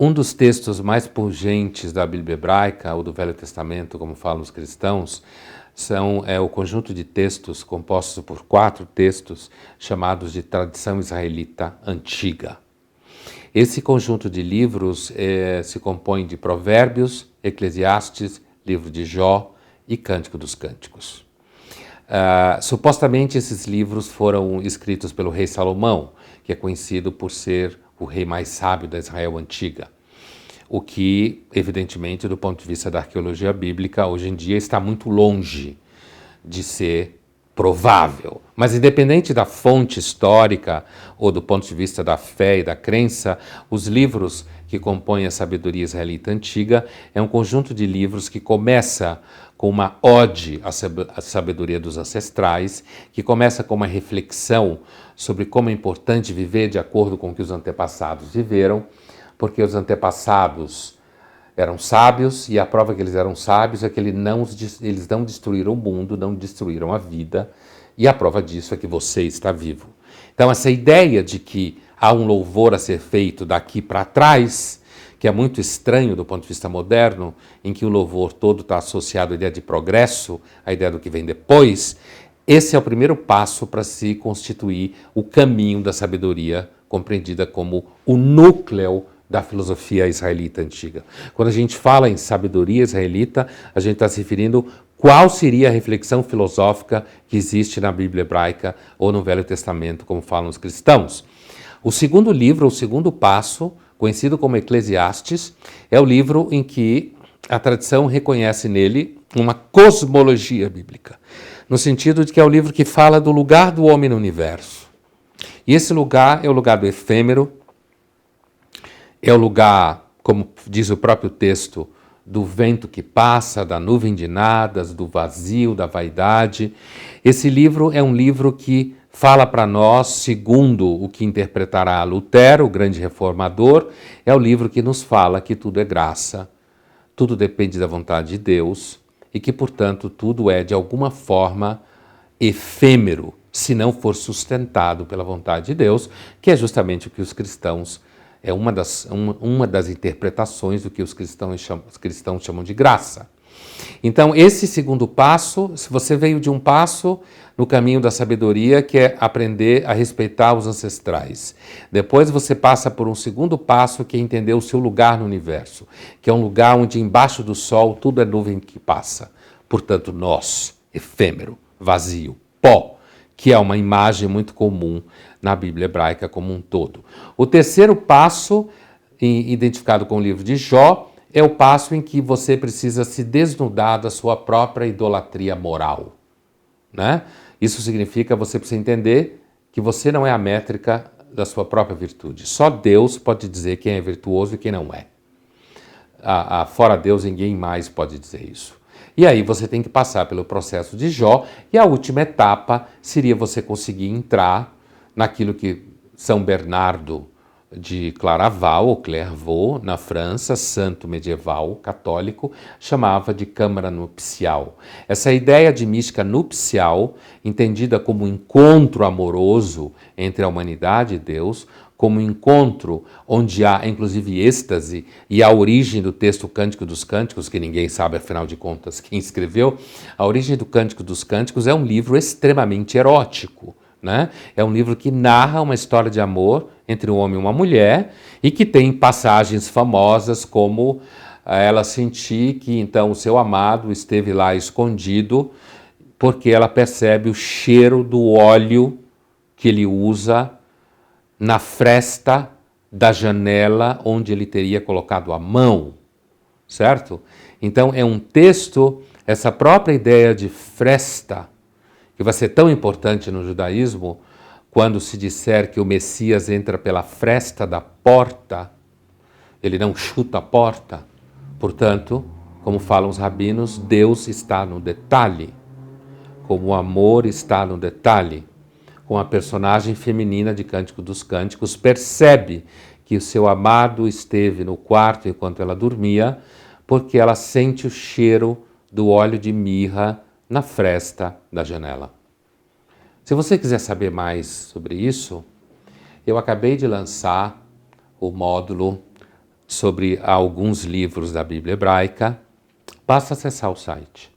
Um dos textos mais pungentes da Bíblia hebraica, ou do Velho Testamento, como falam os cristãos, é o conjunto de textos compostos por 4 textos chamados de tradição israelita antiga. Esse conjunto de livros se compõe de Provérbios, Eclesiastes, Livro de Jó e Cântico dos Cânticos. Supostamente esses livros foram escritos pelo rei Salomão, que é conhecido por ser o rei mais sábio da Israel antiga. O que, evidentemente, do ponto de vista da arqueologia bíblica, hoje em dia está muito longe de ser provável. Mas independente da fonte histórica ou do ponto de vista da fé e da crença, os livros que compõem a sabedoria israelita antiga é um conjunto de livros que começa com uma ode à sabedoria dos ancestrais, que começa com uma reflexão sobre como é importante viver de acordo com o que os antepassados viveram, porque os antepassados eram sábios, e a prova que eles eram sábios é que eles não destruíram o mundo, não destruíram a vida, e a prova disso é que você está vivo. Então essa ideia de que há um louvor a ser feito daqui para trás, que é muito estranho do ponto de vista moderno, em que o louvor todo está associado à ideia de progresso, à ideia do que vem depois, esse é o primeiro passo para se constituir o caminho da sabedoria, compreendida como o núcleo da filosofia israelita antiga. Quando a gente fala em sabedoria israelita, a gente está se referindo qual seria a reflexão filosófica que existe na Bíblia hebraica ou no Velho Testamento, como falam os cristãos. O segundo livro, o segundo passo, conhecido como Eclesiastes, é o livro em que a tradição reconhece nele uma cosmologia bíblica, no sentido de que é o livro que fala do lugar do homem no universo. E esse lugar é o lugar do efêmero, é o lugar, como diz o próprio texto, do vento que passa, da nuvem de nadas, do vazio, da vaidade. Esse livro é um livro que fala para nós, segundo o que interpretará Lutero, o grande reformador, é o livro que nos fala que tudo é graça, tudo depende da vontade de Deus e que, portanto, tudo é, de alguma forma, efêmero, se não for sustentado pela vontade de Deus, que é justamente o que os cristãos é uma das interpretações do que os cristãos chamam de graça. Então, esse segundo passo, se você veio de um passo no caminho da sabedoria, que é aprender a respeitar os ancestrais. Depois você passa por um segundo passo, que é entender o seu lugar no universo, que é um lugar onde embaixo do sol tudo é nuvem que passa. Portanto, nós, efêmero, vazio, pó, que é uma imagem muito comum na Bíblia hebraica como um todo. O terceiro passo, identificado com o livro de Jó, é o passo em que você precisa se desnudar da sua própria idolatria moral, né? Isso significa que você precisa entender que você não é a métrica da sua própria virtude. Só Deus pode dizer quem é virtuoso e quem não é. Fora Deus, ninguém mais pode dizer isso. E aí você tem que passar pelo processo de Jó, e a última etapa seria você conseguir entrar naquilo que São Bernardo de Claraval, ou Clairvaux, na França, santo medieval católico, chamava de câmara nupcial. Essa ideia de mística nupcial, entendida como encontro amoroso entre a humanidade e Deus, como encontro onde há, inclusive, êxtase, e a origem do texto Cântico dos Cânticos, que ninguém sabe, afinal de contas, quem escreveu, a origem do Cântico dos Cânticos é um livro extremamente erótico, né? É um livro que narra uma história de amor entre um homem e uma mulher e que tem passagens famosas como ela sentir que então o seu amado esteve lá escondido porque ela percebe o cheiro do óleo que ele usa na fresta da janela onde ele teria colocado a mão, certo? Então é um texto, essa própria ideia de fresta, que vai ser tão importante no judaísmo, quando se disser que o Messias entra pela fresta da porta, ele não chuta a porta. Portanto, como falam os rabinos, Deus está no detalhe, como o amor está no detalhe. Com a personagem feminina de Cântico dos Cânticos, percebe que o seu amado esteve no quarto enquanto ela dormia, porque ela sente o cheiro do óleo de mirra na fresta da janela. Se você quiser saber mais sobre isso, eu acabei de lançar o módulo sobre alguns livros da Bíblia hebraica, basta acessar o site.